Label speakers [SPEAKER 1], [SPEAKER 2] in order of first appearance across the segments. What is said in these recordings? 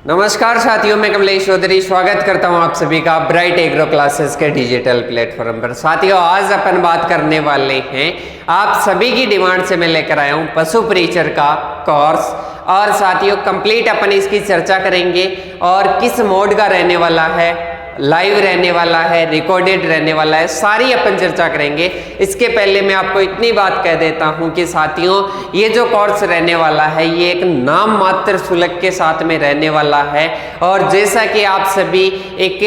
[SPEAKER 1] नमस्कार साथियों, मैं कमलेश चौधरी स्वागत करता हूं आप सभी का ब्राइट एग्रो क्लासेस के डिजिटल प्लेटफॉर्म पर। साथियों, आज अपन बात करने वाले हैं, आप सभी की डिमांड से मैं लेकर आया हूं पशु परिचर का कोर्स। और साथियों, कंप्लीट अपन इसकी चर्चा करेंगे और किस मोड का रहने वाला है, लाइव रहने वाला है, रिकॉर्डेड रहने वाला है, सारी अपन चर्चा करेंगे। इसके पहले मैं आपको इतनी बात कह देता हूं कि साथियों, ये जो कोर्स रहने वाला है ये एक नाम मात्र शुल्क के साथ में रहने वाला है। और जैसा कि आप सभी एक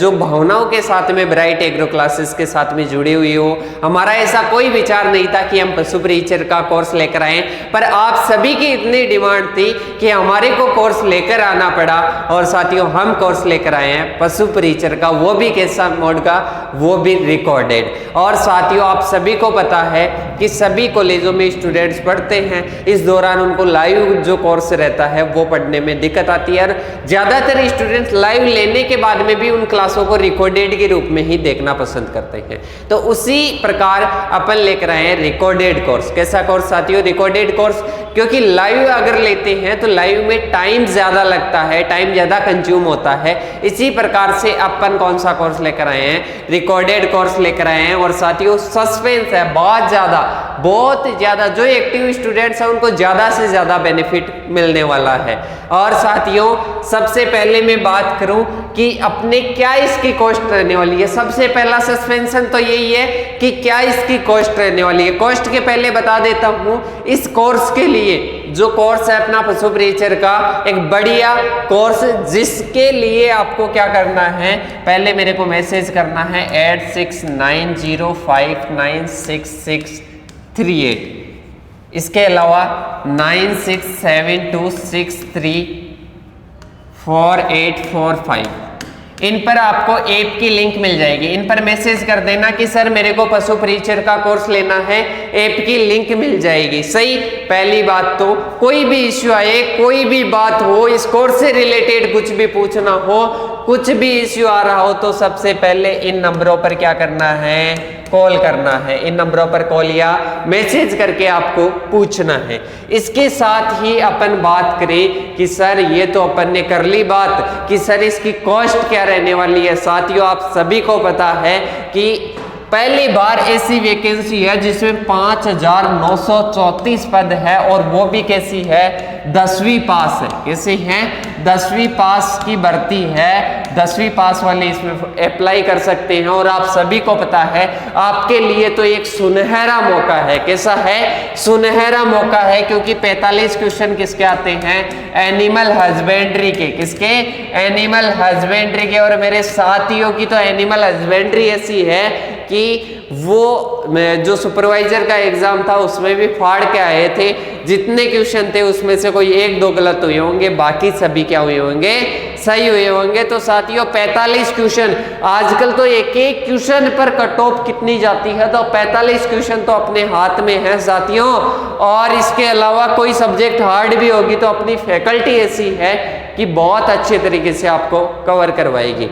[SPEAKER 1] जो भावनाओं के साथ में ब्राइट एग्रो क्लासेस के साथ में जुड़े हुए हो, हमारा ऐसा कोई विचार नहीं था कि हम पशु परिचर का कोर्स लेकर आए, पर आप सभी की इतनी डिमांड थी कि हमारे को कोर्स लेकर आना पड़ा। और साथियों, हम कोर्स लेकर आए हैं पशु परिचर का, वो भी कैसा मोड का, वो भी रिकॉर्डेड। और साथियों, आप सभी को पता है कि सभी कॉलेजों में स्टूडेंट्स पढ़ते हैं, इस दौरान उनको लाइव जो कोर्स रहता है वो पढ़ने में दिक्कत आती है। और ज्यादातर स्टूडेंट्स लाइव लेने के बाद में भी उन क्लासों को रिकॉर्डेड के रूप में ही देखना पसंद करते हैं। तो उसी प्रकार अपन लेकर आए हैं रिकॉर्डेड कोर्स। कैसा कोर्स साथियों? Recorded course. क्योंकि लाइव अगर लेते हैं तो लाइव में टाइम ज्यादा लगता है, टाइम ज्यादा कंज्यूम होता है। इसी प्रकार से अपन कौन सा कोर्स लेकर आए हैं? रिकॉर्डेड कोर्स लेकर आए हैं। और साथियों, सस्पेंस है बहुत ज्यादा। जो एक्टिव स्टूडेंट्स हैं उनको ज्यादा से ज्यादा बेनिफिट मिलने वाला है। और साथियों, सबसे पहले मैं बात करूं कि अपने क्या इसकी कॉस्ट रहने वाली है। सबसे पहला सस्पेंशन तो यही है कि क्या इसकी कॉस्ट रहने वाली है। कॉस्ट के पहले बता देता हूं, इस कोर्स के लिए जो कोर्स है अपना पशु परिचर का, एक बढ़िया कोर्स, जिसके लिए आपको क्या करना है, पहले मेरे को मैसेज करना है 8690596638। इसके अलावा 9672634845, इन पर आपको ऐप की लिंक मिल जाएगी। इन पर मैसेज कर देना कि सर मेरे को पशु परिचर का कोर्स लेना है, ऐप की लिंक मिल जाएगी। सही, पहली बात तो कोई भी इश्यू आए, कोई भी बात हो, इस कोर्स से रिलेटेड कुछ भी पूछना हो, कुछ भी इश्यू आ रहा हो, तो सबसे पहले इन नंबरों पर क्या करना है, कॉल करना है। इन नंबरों पर कॉल या मैसेज करके आपको पूछना है। इसके साथ ही अपन बात करें कि सर ये तो अपन ने कर ली बात कि सर इसकी कॉस्ट क्या रहने वाली है। साथियों, आप सभी को पता है कि पहली बार ऐसी वैकेंसी है जिसमें 5934 पद है, और वो भी कैसी है, 10वीं पास है। कैसी है? 10वीं पास की भर्ती है। 10वीं पास वाले इसमें अप्लाई कर सकते हैं। और आप सभी को पता है आपके लिए तो एक सुनहरा मौका है। कैसा है? सुनहरा मौका है, क्योंकि 45 क्वेश्चन किसके आते हैं, एनिमल हस्बेंड्री के। किसके? एनिमल हस्बेंड्री के। और मेरे साथियों की तो एनिमल हस्बेंड्री ऐसी है कि वो जो सुपरवाइजर का एग्जाम था उसमें भी फाड़ के आए थे। जितने क्वेश्चन थे उसमें से कोई 1-2 गलत हुए होंगे, बाकी सभी क्या हुए होंगे, सही हुए होंगे। तो साथियों, 45 क्वेश्चन, आजकल तो एक क्वेश्चन पर कट ऑफ कितनी जाती है, तो 45 क्वेश्चन तो अपने हाथ में है साथियों। और इसके अलावा कोई सब्जेक्ट हार्ड भी होगी तो अपनी फैकल्टी ऐसी है कि बहुत अच्छे तरीके से आपको कवर करवाएगी।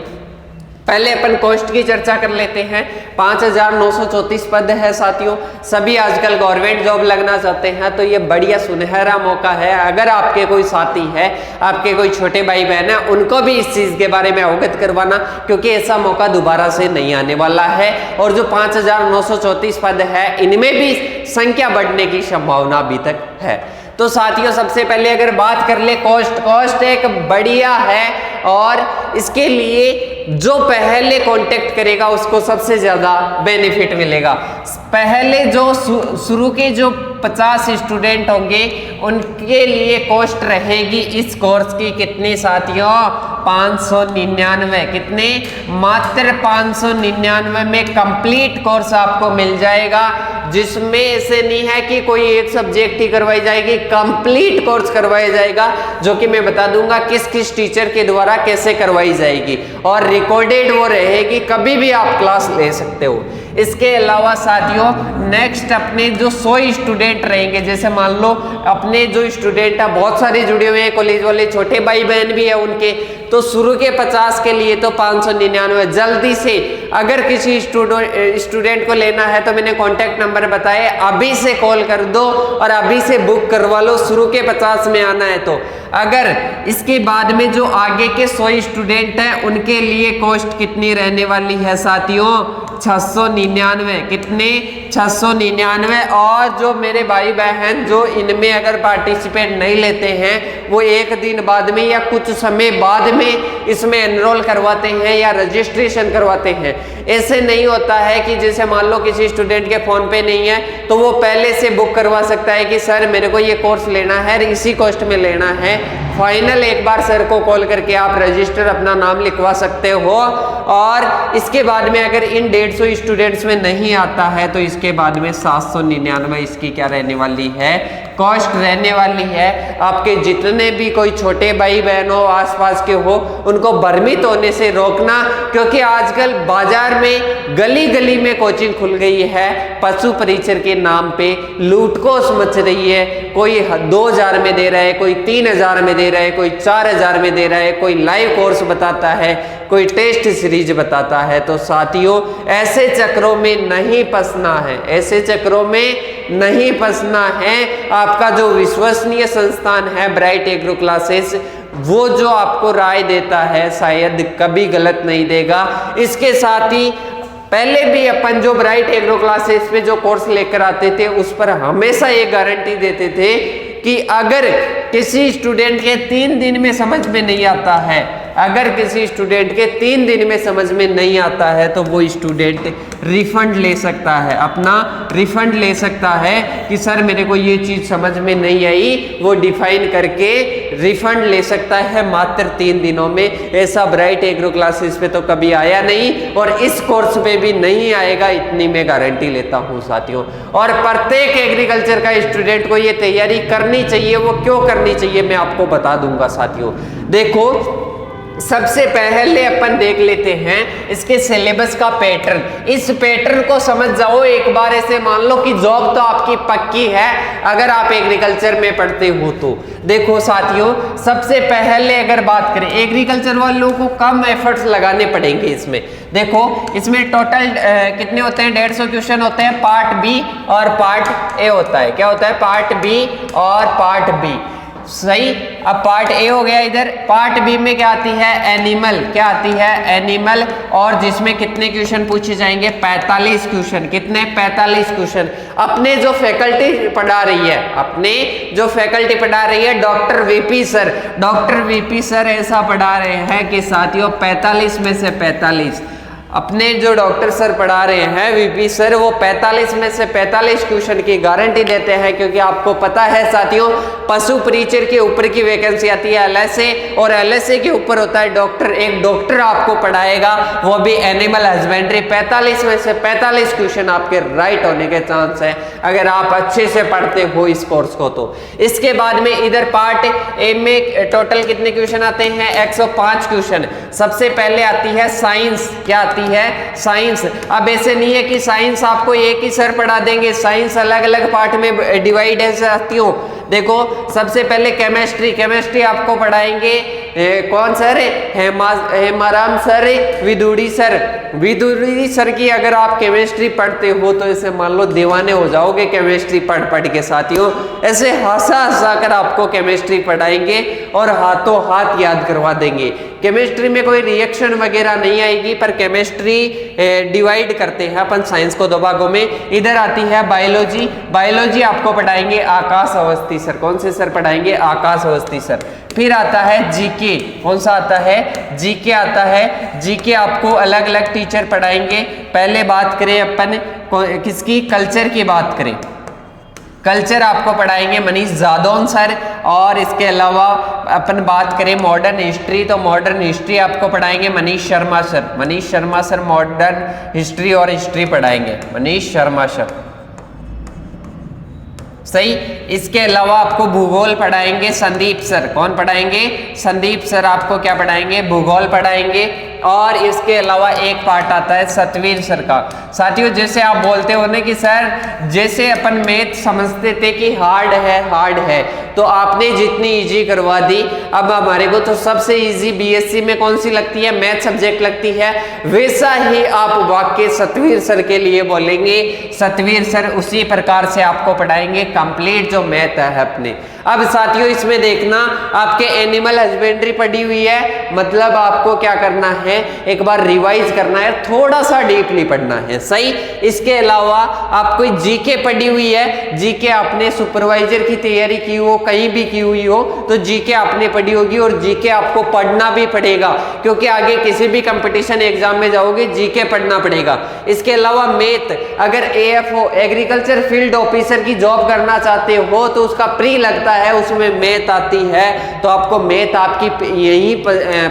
[SPEAKER 1] पहले अपन कॉस्ट की चर्चा कर लेते हैं। 5934 पद है साथियों। सभी आजकल गवर्नमेंट जॉब लगना चाहते हैं, तो ये बढ़िया सुनहरा मौका है। अगर आपके कोई साथी है, आपके कोई छोटे भाई बहन है, उनको भी इस चीज के बारे में अवगत करवाना, क्योंकि ऐसा मौका दोबारा से नहीं आने वाला है। और जो 5934 पद है, इनमें भी संख्या बढ़ने की संभावना अभी तक है। तो साथियों, सबसे पहले अगर बात कर ले कॉस्ट एक बढ़िया है, और इसके लिए जो पहले कांटेक्ट करेगा उसको सबसे ज्यादा बेनिफिट मिलेगा। पहले जो शुरू के जो 50 स्टूडेंट होंगे उनके लिए कॉस्ट रहेगी इस कोर्स की कितनी साथियों, 599। कितने? मात्र 599 में कंप्लीट कोर्स आपको मिल जाएगा, जिसमें ऐसे नहीं है कि कोई एक सब्जेक्ट ही करवाई जाएगी, कंप्लीट कोर्स करवाया जाएगा, जो कि मैं बता दूंगा किस किस टीचर के द्वारा कैसे करवाई जाएगी। और रिकॉर्डेड वो रहेगी, कभी भी आप क्लास ले सकते हो। इसके अलावा साथियों, नेक्स्ट अपने जो 100 स्टूडेंट रहेंगे, जैसे मान लो अपने जो स्टूडेंट है बहुत सारे जुड़े हुए हैं, कॉलेज वाले छोटे भाई बहन भी है उनके, तो शुरू के 50 के लिए तो 599। जल्दी से अगर किसी स्टूडेंट को लेना है तो मैंने कॉन्टैक्ट नंबर बताए, अभी से कॉल कर दो और अभी से बुक करवा लो, शुरू के 50 में आना है तो। अगर इसके बाद में जो आगे के 100 स्टूडेंट हैं उनके लिए कॉस्ट कितनी रहने वाली है साथियों, 699। कितने, 699। और जो मेरे भाई बहन जो इनमें अगर पार्टिसिपेट नहीं लेते हैं वो एक दिन बाद में या कुछ समय बाद में इसमें एनरोल करवाते हैं या रजिस्ट्रेशन करवाते हैं। ऐसे नहीं होता है कि जैसे मान लो किसी स्टूडेंट के फोन पे नहीं है तो वो पहले से बुक करवा सकता है कि सर मेरे को ये कोर्स लेना है, इसी कॉस्ट में लेना है। फाइनल एक बार सर को कॉल करके आप रजिस्टर अपना नाम लिखवा सकते हो। और इसके बाद में अगर इन 150 स्टूडेंट्स में नहीं आता है तो इसके बाद में 799 इसकी क्या रहने वाली है, कॉस्ट रहने वाली है। आपके जितने भी कोई छोटे भाई बहन हो आसपास के हो उनको भ्रमित होने से रोकना, क्योंकि आजकल बाजार में गली गली में कोचिंग खुल गई है, पशु परीक्षर के नाम पे लूटकोस मच रही है। कोई 2000 में दे रहा है, कोई 3000 में दे रहा है, कोई 4000 में दे रहा है, कोई लाइव कोर्स बताता है, कोई टेस्ट सीरीज बताता है। तो साथियों ऐसे चक्रों में नहीं फंसना है, ऐसे चक्रों में नहीं फंसना है। आपका जो विश्वसनीय संस्थान है ब्राइट एग्रो क्लासेस, वो जो आपको राय देता है शायद कभी गलत नहीं देगा। इसके साथ ही पहले भी अपन जो ब्राइट एग्रो क्लासेस पे जो कोर्स लेकर आते थे उस पर हमेशा ये गारंटी देते थे कि अगर किसी स्टूडेंट के 3 दिन में समझ में नहीं आता है, अगर किसी स्टूडेंट के 3 दिन में समझ में नहीं आता है तो वो स्टूडेंट रिफंड ले सकता है, अपना रिफंड ले सकता है कि सर मेरे को ये चीज़ समझ में नहीं आई, वो डिफाइन करके रिफंड ले सकता है मात्र 3 दिनों में। ऐसा ब्राइट एग्रो क्लासेस पे तो कभी आया नहीं और इस कोर्स पे भी नहीं आएगा, इतनी मैं गारंटी लेता हूँ साथियों। और प्रत्येक एग्रीकल्चर का स्टूडेंट को ये तैयारी करनी चाहिए। वो क्यों करनी चाहिए मैं आपको बता दूंगा साथियों। देखो सबसे पहले अपन देख लेते हैं इसके सिलेबस का पैटर्न। इस पैटर्न को समझ जाओ एक बार, ऐसे मान लो कि जॉब तो आपकी पक्की है अगर आप एग्रीकल्चर में पढ़ते हो तो। देखो साथियों सबसे पहले अगर बात करें एग्रीकल्चर वालों को कम एफर्ट्स लगाने पड़ेंगे इसमें। देखो इसमें टोटल कितने होते हैं, 150 क्वेश्चन होते हैं। पार्ट बी और पार्ट ए होता है। क्या होता है, पार्ट बी और पार्ट बी। सही। अब पार्ट ए हो गया इधर। पार्ट बी में क्या आती है, एनिमल। क्या आती है, एनिमल। और जिसमें कितने क्वेश्चन पूछे जाएंगे, 45 क्वेश्चन। कितने, 45 क्वेश्चन। अपने जो फैकल्टी पढ़ा रही है, अपने जो फैकल्टी पढ़ा रही है doctor VP sir, doctor VP sir ऐसा पढ़ा रहे हैं कि साथियों 45 में से 45 अपने जो डॉक्टर सर पढ़ा रहे हैं वीपी सर, वो 45 में से 45 क्वेश्चन की गारंटी देते हैं। क्योंकि आपको पता है साथियों पशु परिचर के ऊपर की वैकेंसी आती है एलएसए, और एलएसए के ऊपर होता है डॉक्टर। एक डॉक्टर आपको पढ़ाएगा वो भी एनिमल हस्बेंड्री। 45 में से 45 क्वेश्चन आपके राइट होने के चांस है अगर आप अच्छे से पढ़ते हो इस कोर्स को तो। इसके बाद में इधर पार्ट ए में टोटल कितने क्वेश्चन आते हैं, 105 क्वेश्चन। सबसे पहले आती है साइंस। क्या आती है, साइंस। अब ऐसे नहीं है कि साइंस आपको एक ही सर पढ़ा देंगे, साइंस अलग अलग पार्ट में डिवाइड है साथियों। देखो सबसे पहले केमिस्ट्री। केमिस्ट्री आपको पढ़ाएंगे कौन sir, Hemaram sir, Vidudi sir. Vidudi sir की अगर आप केमिस्ट्री पढ़ते हो तो ऐसे मान लो दीवाने हो जाओगे केमिस्ट्री पढ़ पढ़ के साथियों। ऐसे हंसा हंसा कर आपको केमिस्ट्री पढ़ाएंगे और हाथों हाथ याद करवा देंगे। केमिस्ट्री में कोई रिएक्शन वगैरह नहीं आएगी, पर केमिस्ट्री डिवाइड करते हैं अपन साइंस को 2 भागों में। इधर आती है बायोलॉजी। बायोलॉजी आपको पढ़ाएंगे आकाश अवस्थी सर। कौन से सर पढ़ाएंगे, आकाश अवस्थी सर। फिर आता है जीके। कौन सा आता है, जीके आता है। जीके आपको अलग अलग टीचर पढ़ाएंगे। पहले बात करें अपन किसकी, कल्चर की बात करें। कल्चर आपको पढ़ाएंगे मनीष जादौन सर। और इसके अलावा अपन बात करें मॉडर्न हिस्ट्री, तो मॉडर्न हिस्ट्री आपको पढ़ाएंगे Manish Sharma sir. Manish Sharma sir modern history और हिस्ट्री पढ़ाएंगे, मनीष शर्मा सर। सही। इसके अलावा आपको भूगोल पढ़ाएंगे संदीप सर। कौन पढ़ाएंगे, संदीप सर आपको क्या पढ़ाएंगे, भूगोल पढ़ाएंगे। और इसके अलावा एक पार्ट आता है सतवीर सर का। साथियों जैसे आप बोलते हो ना कि सर जैसे अपन मैथ समझते थे कि हार्ड है तो आपने जितनी इजी करवा दी, अब हमारे को तो सबसे इजी बीएससी में कौन सी लगती है, मैथ सब्जेक्ट लगती है, वैसा ही आप वाक्य सतवीर सर के लिए बोलेंगे। सतवीर सर उसी प्रकार से आपको पढ़ाएंगे कंप्लीट जो मैथ है अपने। अब साथियों इसमें देखना आपके एनिमल हस्बेंड्री पढ़ी हुई है, मतलब आपको क्या करना है, एक बार रिवाइज करना है, थोड़ा सा डीपली पढ़ना है, सही। इसके अलावा आपको जीके पढ़ी हुई है, जीके आपने सुपरवाइजर की तैयारी की हो, कहीं भी की हुई हो तो जीके आपने पढ़ी होगी, और जीके आपको पढ़ना भी पड़ेगा क्योंकि आगे किसी भी कंपटीशन एग्जाम में जाओगे जीके पढ़ना पड़ेगा। इसके अलावा मैथ, अगर एएफओ एग्रीकल्चर फील्ड ऑफिसर की जॉब करना चाहते हो तो उसका प्री लगता है, उसमें मैथ आती है, तो आपको मैथ आपकी यही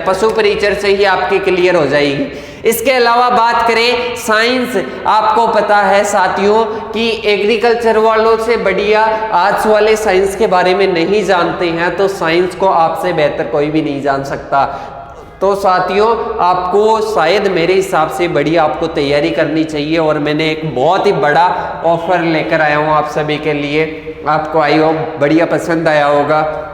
[SPEAKER 1] पशु परिचर से ही आपकी क्लियर हो जाएगी। इसके अलावा बात करें साइंस, आपको पता है साथियों कि एग्रीकल्चर वालों से बढ़िया आर्ट्स वाले साइंस के बारे में नहीं जानते हैं, तो साइंस को आपसे बेहतर कोई भी नहीं जान सकता। तो साथियों आपको शायद मेरे हिसाब से बढ़िया आपको तैयारी करनी चाहिए, और मैंने एक बहुत ही बड़ा ऑफर लेकर आया हूँ आप सभी के लिए, आपको आई होप बढ़िया पसंद आया होगा।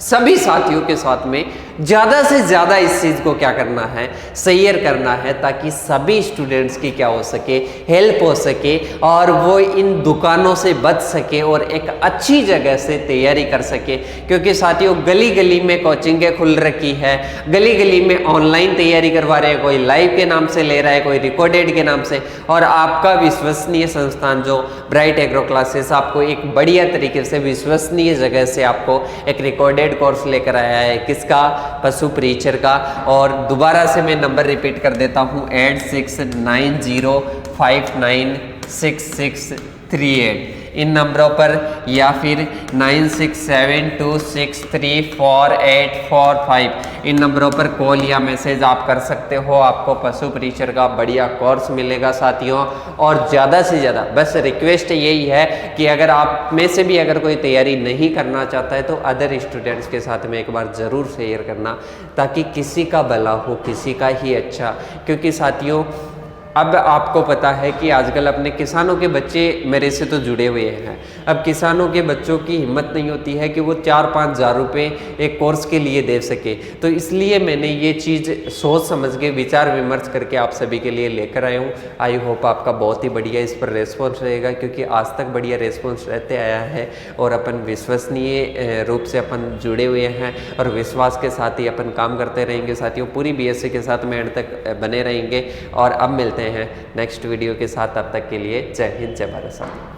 [SPEAKER 1] सभी साथियों के साथ में ज़्यादा से ज़्यादा इस चीज़ को क्या करना है, शेयर करना है, ताकि सभी स्टूडेंट्स की क्या हो सके, हेल्प हो सके, और वो इन दुकानों से बच सके और एक अच्छी जगह से तैयारी कर सके। क्योंकि साथियों गली गली में कोचिंगें खुल रखी है, गली गली में ऑनलाइन तैयारी करवा रहे हैं, कोई लाइव के नाम से ले रहा है, कोई रिकॉर्डेड के नाम से, और आपका विश्वसनीय संस्थान जो ब्राइट एग्रो क्लासेस आपको एक बढ़िया तरीके से विश्वसनीय जगह से आपको एक रिकॉर्डेड कोर्स लेकर आया है, किसका, पशु परिचर का। और दोबारा से मैं नंबर रिपीट कर देता हूँ 8690596638, इन नंबरों पर, या फिर 9672634845, इन नंबरों पर कॉल या मैसेज आप कर सकते हो। आपको पशु परिचर का बढ़िया कोर्स मिलेगा साथियों। और ज़्यादा से ज़्यादा बस रिक्वेस्ट यही है कि अगर आप में से भी अगर कोई तैयारी नहीं करना चाहता है तो अदर स्टूडेंट्स के साथ में एक बार ज़रूर शेयर करना, ताकि किसी का भला हो, किसी का ही अच्छा। क्योंकि साथियों अब आपको पता है कि आजकल अपने किसानों के बच्चे मेरे से तो जुड़े हुए हैं, अब किसानों के बच्चों की हिम्मत नहीं होती है कि वो 4-5 हज़ार रुपये एक कोर्स के लिए दे सके। तो इसलिए मैंने ये चीज़ सोच समझ के विचार विमर्श करके आप सभी के लिए लेकर आया हूँ। आई होप आपका बहुत ही बढ़िया इस पर रेस्पॉन्स रहेगा, क्योंकि आज तक बढ़िया रेस्पॉन्स रहते आया है, और अपन विश्वसनीय रूप से अपन जुड़े हुए हैं, और विश्वास के साथ ही अपन काम करते रहेंगे साथियों। पूरी बीएससी के साथ में एंड तक बने रहेंगे, और अब मिलते हैं नेक्स्ट वीडियो के साथ। तब तक के लिए जय हिंद, जय भारत साथियों।